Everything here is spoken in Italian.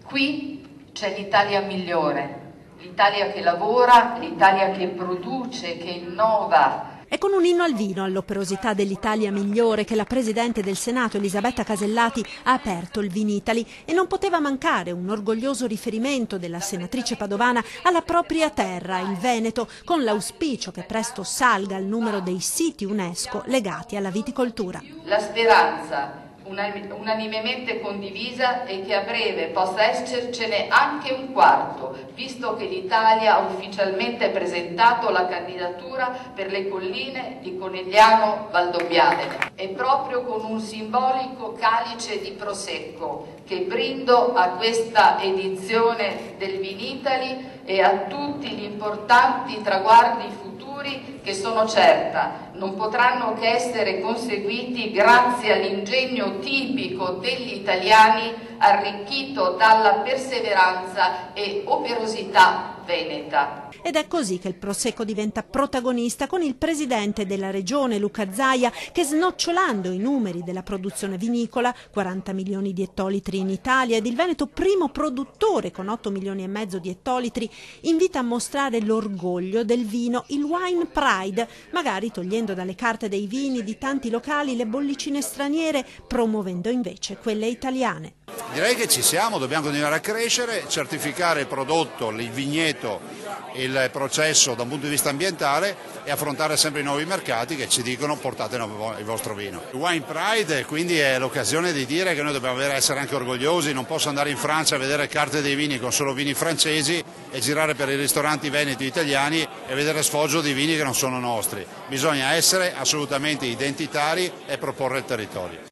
Qui c'è l'Italia migliore, l'Italia che lavora, l'Italia che produce, che innova. È con un inno al vino all'operosità dell'Italia migliore che la Presidente del Senato Elisabetta Casellati ha aperto il Vinitaly e non poteva mancare un orgoglioso riferimento della senatrice padovana alla propria terra, il Veneto, con l'auspicio che presto salga il numero dei siti UNESCO legati alla viticoltura. La speranza unanimemente condivisa è che a breve possa essercene anche un quarto, visto che l'Italia ha ufficialmente presentato la candidatura per le colline di Conegliano Valdobbiadene. E proprio con un simbolico calice di Prosecco che brindo a questa edizione del Vinitaly e a tutti gli importanti traguardi futuri che sono certa non potranno che essere conseguiti grazie all'ingegno tipico degli italiani arricchito dalla perseveranza e operosità veneta. Ed è così che il Prosecco diventa protagonista con il presidente della regione Luca Zaia che, snocciolando i numeri della produzione vinicola, 40 milioni di ettolitri in Italia ed il Veneto primo produttore con 8 milioni e mezzo di ettolitri, invita a mostrare l'orgoglio del vino, il Wine Pride, magari togliendo dalle carte dei vini di tanti locali le bollicine straniere, promuovendo invece quelle italiane. Direi che ci siamo, dobbiamo continuare a crescere, certificare il prodotto, il vigneto, il processo da un punto di vista ambientale e affrontare sempre i nuovi mercati che ci dicono portate il vostro vino. Il Wine Pride quindi è l'occasione di dire che noi dobbiamo essere anche orgogliosi, non posso andare in Francia a vedere carte dei vini con solo vini francesi e girare per i ristoranti veneti italiani e vedere sfoggio di vini che non sono nostri. Bisogna essere assolutamente identitari e proporre il territorio.